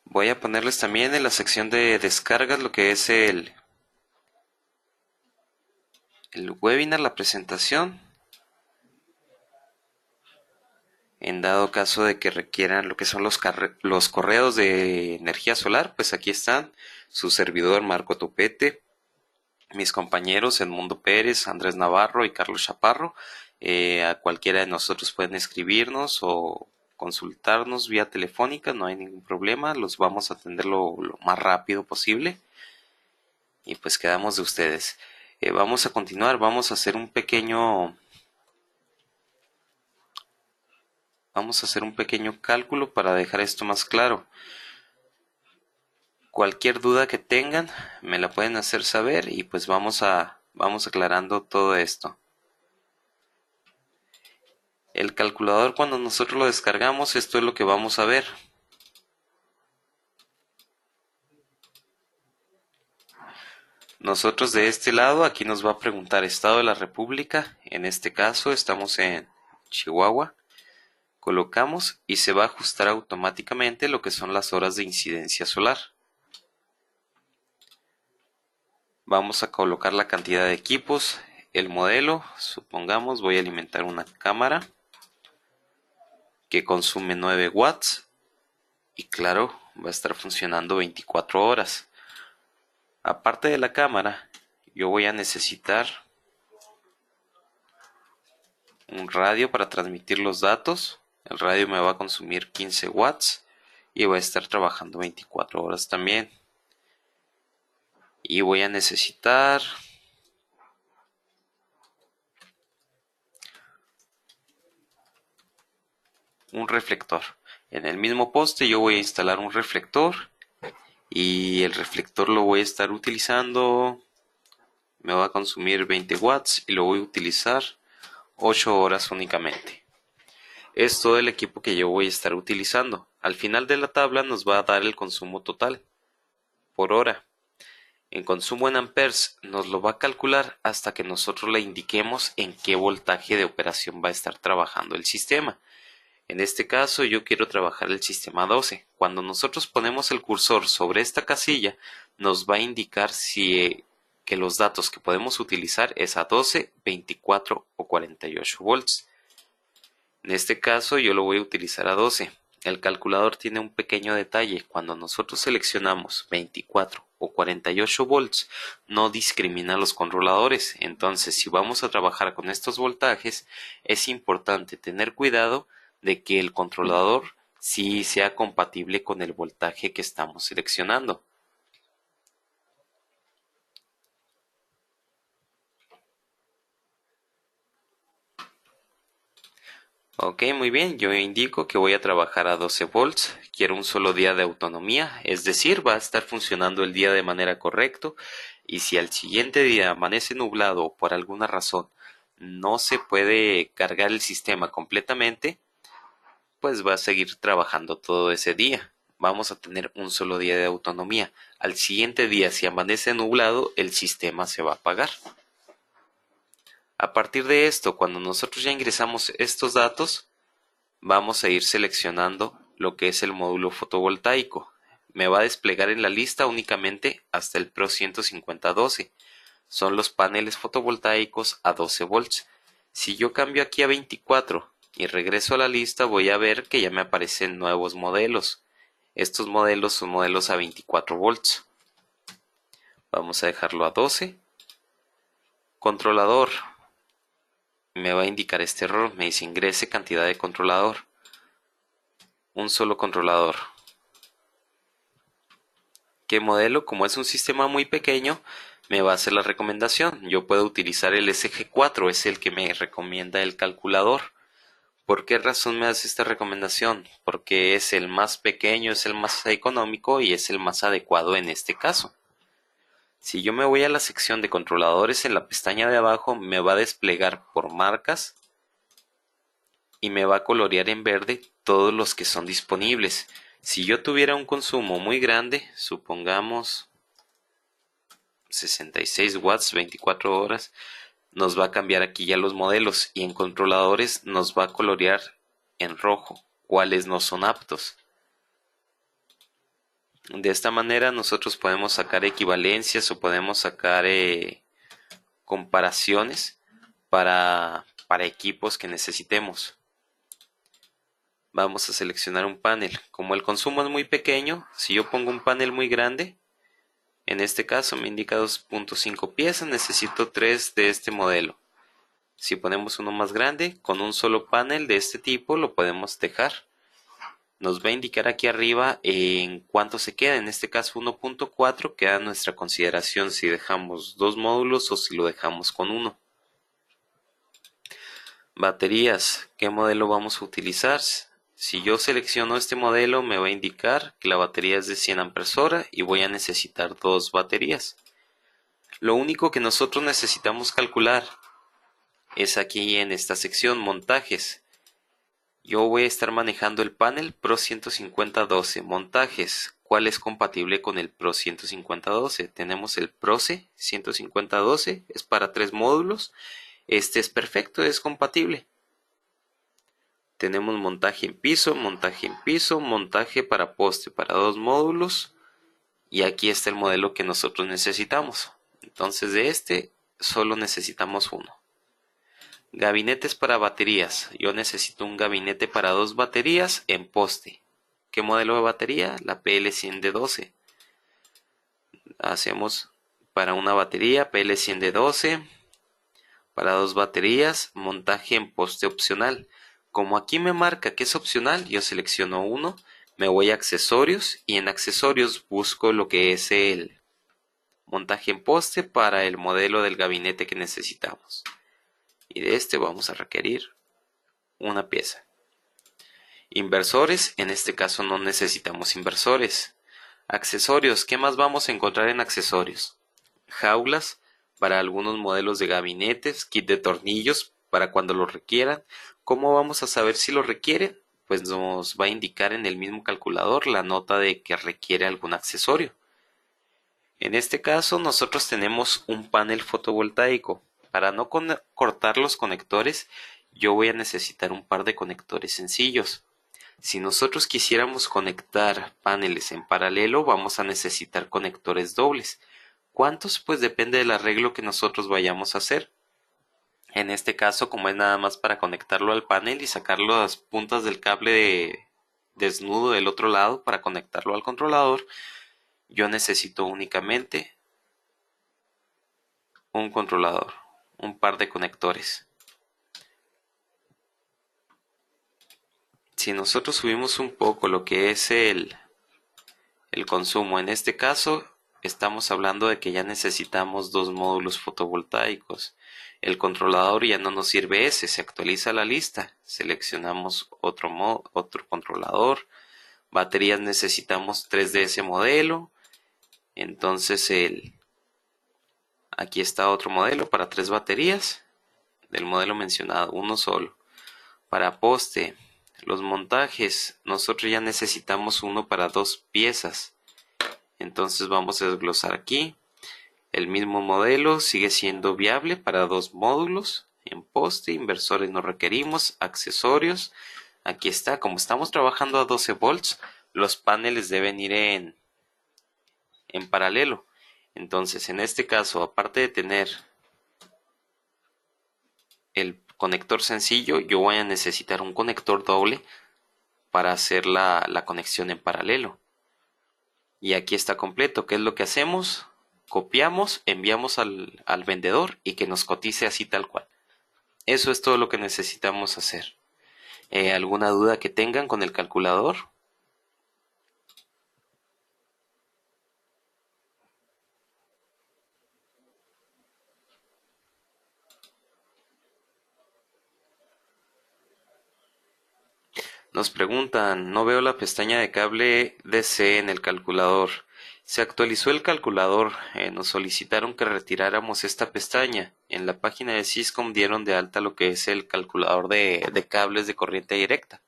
Voy a ponerles también en la sección de descargas lo que es el webinar, la presentación. En dado caso de que requieran lo que son los correos de energía solar, pues aquí están su servidor Marco Topete, mis compañeros Edmundo Pérez, Andrés Navarro y Carlos Chaparro. A cualquiera de nosotros pueden escribirnos o consultarnos vía telefónica, no hay ningún problema, los vamos a atender lo más rápido posible y pues quedamos de ustedes. Vamos a continuar, vamos a hacer un pequeño cálculo para dejar esto más claro. Cualquier duda que tengan me la pueden hacer saber y pues vamos aclarando todo esto. El calculador, cuando nosotros lo descargamos, esto es lo que vamos a ver. Nosotros de este lado, aquí nos va a preguntar estado de la República. En este caso estamos en Chihuahua. Colocamos y se va a ajustar automáticamente lo que son las horas de incidencia solar. Vamos a colocar la cantidad de equipos, el modelo. Supongamos voy a alimentar una cámara que consume 9 watts y claro, va a estar funcionando 24 horas. Aparte de la cámara, yo voy a necesitar un radio para transmitir los datos. El radio me va a consumir 15 watts y va a estar trabajando 24 horas también. Y voy a necesitar un reflector. En el mismo poste yo voy a instalar un reflector y el reflector lo voy a estar utilizando, me va a consumir 20 watts y lo voy a utilizar 8 horas únicamente. Es todo el equipo que yo voy a estar utilizando. Al final de la tabla nos va a dar el consumo total por hora. En consumo en amperes nos lo va a calcular hasta que nosotros le indiquemos en qué voltaje de operación va a estar trabajando el sistema. En este caso yo quiero trabajar el sistema 12. Cuando nosotros ponemos el cursor sobre esta casilla, nos va a indicar si que los datos que podemos utilizar es a 12, 24 o 48 volts. En este caso yo lo voy a utilizar a 12. El calculador tiene un pequeño detalle. Cuando nosotros seleccionamos 24 o 48 volts, no discrimina los controladores. Entonces, si vamos a trabajar con estos voltajes, es importante tener cuidado de que el controlador sí sea compatible con el voltaje que estamos seleccionando. Ok, muy bien, yo indico que voy a trabajar a 12 volts, quiero un solo día de autonomía, es decir, va a estar funcionando el día de manera correcta y si al siguiente día amanece nublado o por alguna razón no se puede cargar el sistema completamente, pues va a seguir trabajando todo ese día. Vamos a tener un solo día de autonomía. Al siguiente día, si amanece nublado, el sistema se va a apagar. A partir de esto, cuando nosotros ya ingresamos estos datos, vamos a ir seleccionando lo que es el módulo fotovoltaico. Me va a desplegar en la lista únicamente hasta el Pro 15012. Son los paneles fotovoltaicos a 12 volts. Si yo cambio aquí a 24 y regreso a la lista, voy a ver que ya me aparecen nuevos modelos. Estos modelos son modelos a 24 volts. Vamos a dejarlo a 12. Controlador. Me va a indicar este error, me dice ingrese cantidad de controlador. un solo controlador. ¿Qué modelo? Como es un sistema muy pequeño, me va a hacer la recomendación. Yo puedo utilizar el SG4, es el que me recomienda el calculador. ¿Por qué razón me hace esta recomendación? Porque es el más pequeño, es el más económico y es el más adecuado en este caso. Si yo me voy a la sección de controladores, en la pestaña de abajo me va a desplegar por marcas y me va a colorear en verde todos los que son disponibles. Si yo tuviera un consumo muy grande, supongamos 66 watts, 24 horas, nos va a cambiar aquí ya los modelos y en controladores nos va a colorear en rojo cuáles no son aptos. De esta manera nosotros podemos sacar equivalencias o podemos sacar comparaciones para equipos que necesitemos. Vamos a seleccionar un panel. Como el consumo es muy pequeño, si yo pongo un panel muy grande, en este caso me indica 2.5 piezas, necesito 3 de este modelo. Si ponemos uno más grande, con un solo panel de este tipo lo podemos dejar. Nos va a indicar aquí arriba en cuánto se queda. En este caso 1.4 queda a nuestra consideración si dejamos dos módulos o si lo dejamos con uno. Baterías, ¿qué modelo vamos a utilizar? Si yo selecciono este modelo me va a indicar que la batería es de 100 Ah y voy a necesitar dos baterías. Lo único que nosotros necesitamos calcular es aquí en esta sección montajes. Yo voy a estar manejando el panel Pro 15012. Montajes. ¿Cuál es compatible con el Pro 15012? Tenemos el Proce 15012. Es para 3 módulos. Este es perfecto, es compatible. Tenemos montaje en piso, montaje para poste para 2 módulos. Y aquí está el modelo que nosotros necesitamos. Entonces de este solo necesitamos uno. Gabinetes para baterías. Yo necesito un gabinete para 2 baterías en poste. ¿Qué modelo de batería? La PL100D12. Hacemos para una batería PL100D12. Para 2 baterías, montaje en poste opcional. Como aquí me marca que es opcional, yo selecciono uno, me voy a accesorios y en accesorios busco lo que es el montaje en poste para el modelo del gabinete que necesitamos. Y de este vamos a requerir una pieza. Inversores, en este caso no necesitamos inversores. Accesorios, ¿qué más vamos a encontrar en accesorios? Jaulas para algunos modelos de gabinetes, kit de tornillos para cuando lo requieran. ¿Cómo vamos a saber si lo requieren? Pues nos va a indicar en el mismo calculador la nota de que requiere algún accesorio. En este caso nosotros tenemos un panel fotovoltaico. Para no cortar los conectores, yo voy a necesitar un par de conectores sencillos. Si nosotros quisiéramos conectar paneles en paralelo, vamos a necesitar conectores dobles. ¿Cuántos? Pues depende del arreglo que nosotros vayamos a hacer. En este caso, como es nada más para conectarlo al panel y sacar las puntas del cable desnudo del otro lado para conectarlo al controlador, yo necesito únicamente un controlador, un par de conectores. Si nosotros subimos un poco lo que es el consumo, en este caso estamos hablando de que ya necesitamos 2 módulos fotovoltaicos. El controlador ya no nos sirve ese, se actualiza la lista, seleccionamos otro controlador. Baterías necesitamos 3 de ese modelo. Entonces aquí está otro modelo para 3 baterías del modelo mencionado, uno solo. Para poste, los montajes, nosotros ya necesitamos uno para 2 piezas. Entonces vamos a desglosar aquí. El mismo modelo sigue siendo viable para 2 módulos. En poste, inversores no requerimos, accesorios. Aquí está, como estamos trabajando a 12 volts, los paneles deben ir en paralelo. Entonces, en este caso, aparte de tener el conector sencillo, yo voy a necesitar un conector doble para hacer la conexión en paralelo. Y aquí está completo. ¿Qué es lo que hacemos? Copiamos, enviamos al vendedor y que nos cotice así tal cual. Eso es todo lo que necesitamos hacer. ¿Alguna duda que tengan con el calculador? Nos preguntan, no veo la pestaña de cable DC en el calculador. Se actualizó el calculador, nos solicitaron que retiráramos esta pestaña. En la página de Syscom dieron de alta lo que es el calculador de cables de corriente directa.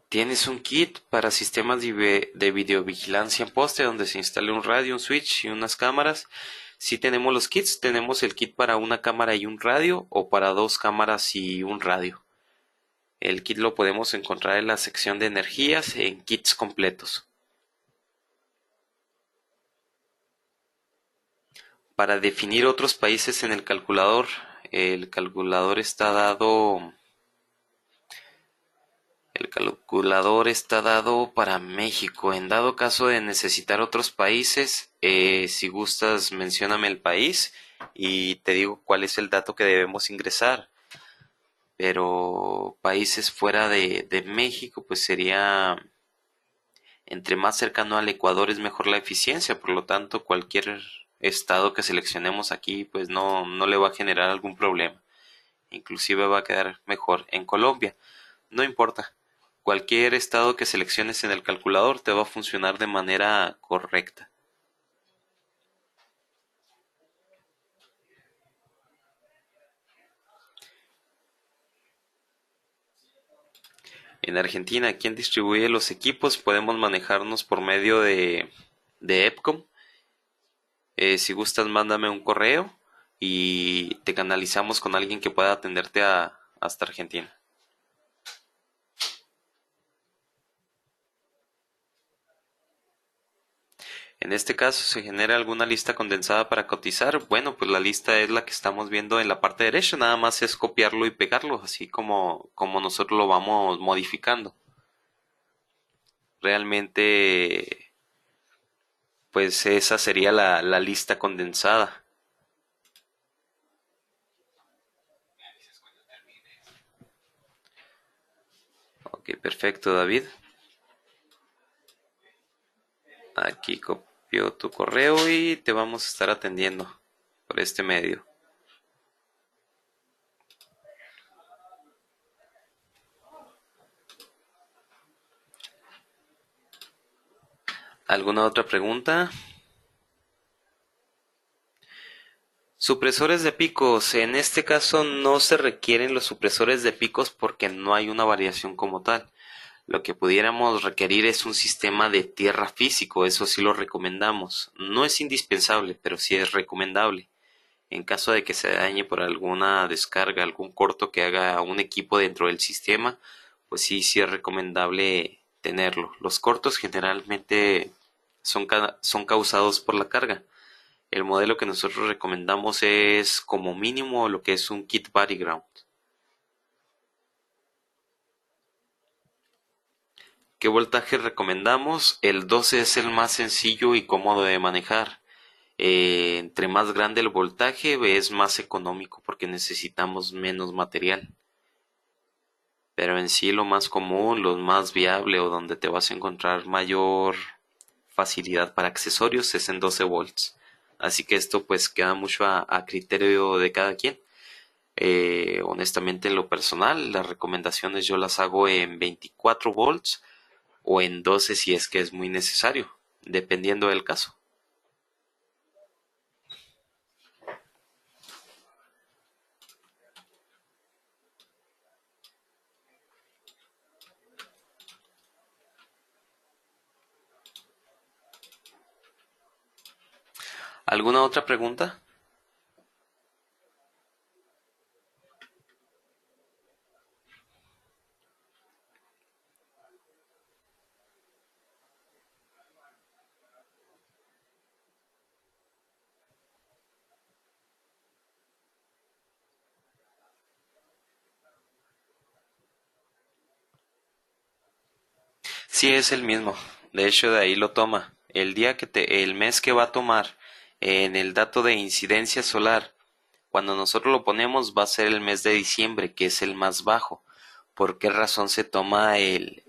Tienes un kit para sistemas de videovigilancia en poste donde se instale un radio, un switch y unas cámaras. Si tenemos los kits, tenemos el kit para una cámara y un radio o para dos cámaras y un radio. El kit lo podemos encontrar en la sección de energías en kits completos. Para definir otros países en el calculador está dado el calculador está dado para México. En dado caso de necesitar otros países, si gustas, mencióname el país y te digo cuál es el dato que debemos ingresar. Pero países fuera de México, pues sería entre más cercano al Ecuador es mejor la eficiencia. Por lo tanto, cualquier estado que seleccionemos aquí, pues no le va a generar algún problema. Inclusive va a quedar mejor. En Colombia, no importa. Cualquier estado que selecciones en el calculador te va a funcionar de manera correcta. En Argentina, ¿quién distribuye los equipos? Podemos manejarnos por medio de EPCOM. Si gustas, mándame un correo y te canalizamos con alguien que pueda atenderte hasta Argentina. En este caso, ¿se genera alguna lista condensada para cotizar? Bueno, pues la lista es la que estamos viendo en la parte derecha, nada más es copiarlo y pegarlo, así como nosotros lo vamos modificando. Realmente, pues esa sería la lista condensada. Ok, perfecto, David. Aquí copio tu correo y te vamos a estar atendiendo por este medio. ¿Alguna otra pregunta? Supresores de picos. En este caso no se requieren los supresores de picos porque no hay una variación como tal. Lo que pudiéramos requerir es un sistema de tierra físico, eso sí lo recomendamos. No es indispensable, pero sí es recomendable. En caso de que se dañe por alguna descarga, algún corto que haga un equipo dentro del sistema, pues sí es recomendable tenerlo. Los cortos generalmente son causados por la carga. El modelo que nosotros recomendamos es como mínimo lo que es un kit body ground. ¿Qué voltaje recomendamos? El 12 es el más sencillo y cómodo de manejar. Entre más grande el voltaje es más económico porque necesitamos menos material. Pero en sí lo más común, lo más viable o donde te vas a encontrar mayor facilidad para accesorios es en 12 volts. Así que esto pues queda mucho a criterio de cada quien. Honestamente en lo personal las recomendaciones yo las hago en 24 volts o en 12 si es que es muy necesario, dependiendo del caso. ¿Alguna otra pregunta? Sí, es el mismo. De hecho, de ahí lo toma. el mes que va a tomar en el dato de incidencia solar, cuando nosotros lo ponemos va a ser el mes de diciembre, que es el más bajo. ¿Por qué razón se toma el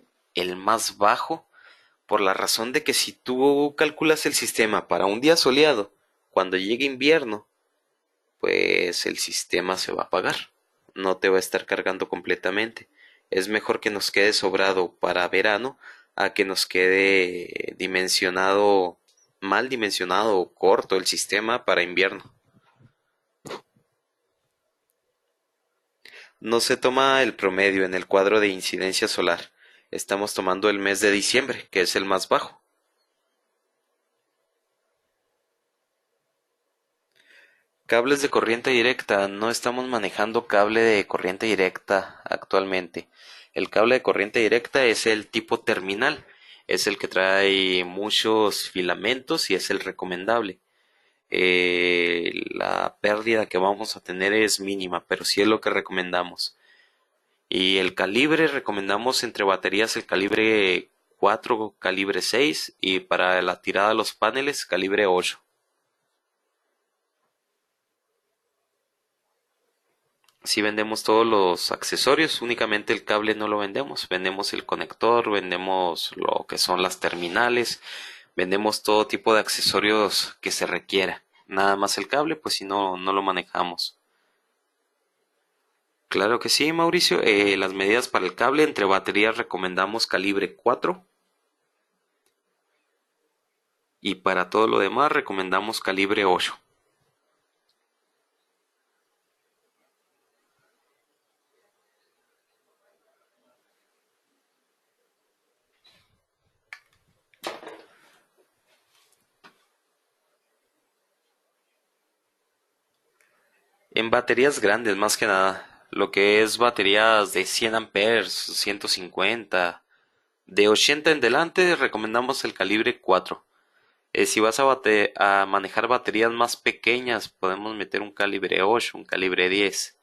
más bajo? Por la razón de que si tú calculas el sistema para un día soleado, cuando llegue invierno, pues el sistema se va a apagar, no te va a estar cargando completamente. Es mejor que nos quede sobrado para verano a que nos quede dimensionado, mal dimensionado o corto el sistema para invierno. No se toma el promedio en el cuadro de incidencia solar. Estamos tomando el mes de diciembre, que es el más bajo. Cables de corriente directa. No estamos manejando cable de corriente directa actualmente. El cable de corriente directa es el tipo terminal. Es el que trae muchos filamentos y es el recomendable. La pérdida que vamos a tener es mínima, pero sí es lo que recomendamos. Y el calibre, recomendamos entre baterías el calibre 4, calibre 6 y para la tirada de los paneles calibre 8. Si vendemos todos los accesorios, únicamente el cable no lo vendemos. Vendemos el conector, vendemos lo que son las terminales, vendemos todo tipo de accesorios que se requiera. Nada más el cable, pues si no, no lo manejamos. Claro que sí, Mauricio. Las medidas para el cable entre baterías recomendamos calibre 4 y para todo lo demás recomendamos calibre 8. En baterías grandes, más que nada. Lo que es baterías de 100 amperes, 150, de 80 en delante, recomendamos el calibre 4. Si vas a manejar baterías más pequeñas, podemos meter un calibre 8, un calibre 10,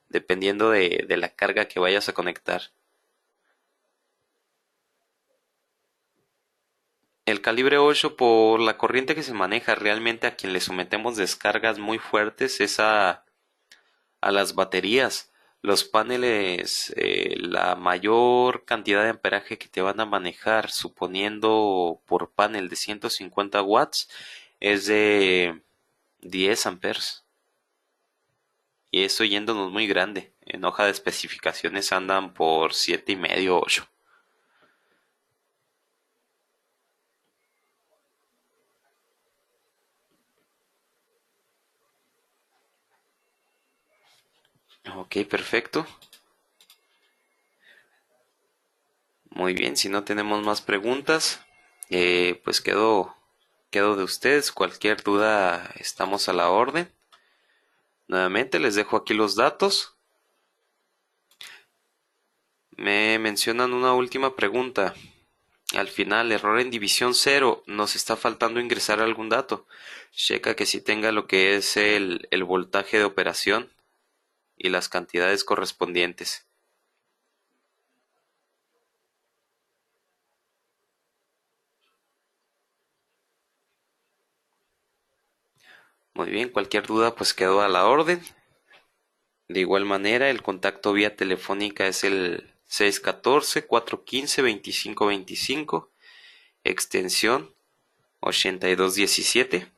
dependiendo de la carga que vayas a conectar. El calibre 8, por la corriente que se maneja, realmente a quien le sometemos descargas muy fuertes es a las baterías. Los paneles, la mayor cantidad de amperaje que te van a manejar, suponiendo por panel de 150 watts, es de 10 amperes. Y eso yéndonos muy grande. En hoja de especificaciones andan por 7,5, 8. Ok, perfecto. Muy bien, si no tenemos más preguntas, pues quedo de ustedes. Cualquier duda, estamos a la orden. Nuevamente les dejo aquí los datos. Me mencionan una última pregunta. Al final, error en división cero. Nos está faltando ingresar algún dato. Checa que si tenga lo que es el voltaje de operación y las cantidades correspondientes. Muy bien, cualquier duda pues quedó a la orden. De igual manera, el contacto vía telefónica es el 614-415-2525, extensión 8217.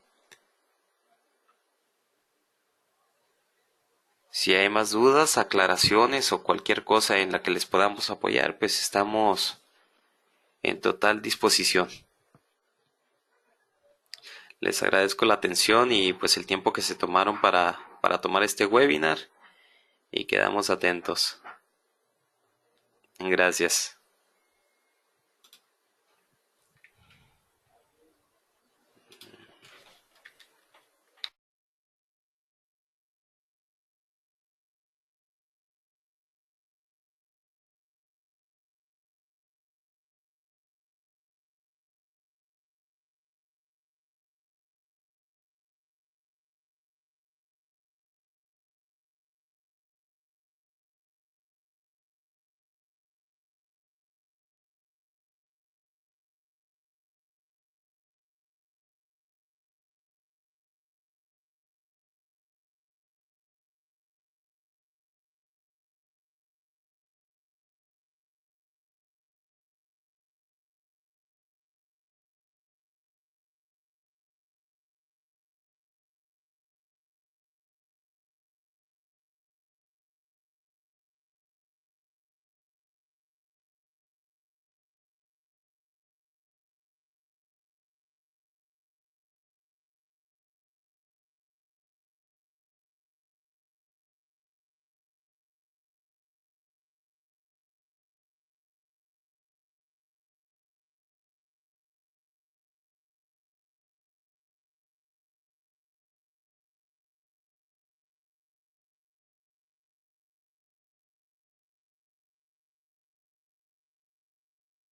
Si hay más dudas, aclaraciones o cualquier cosa en la que les podamos apoyar, pues estamos en total disposición. Les agradezco la atención y pues el tiempo que se tomaron para tomar este webinar y quedamos atentos. Gracias.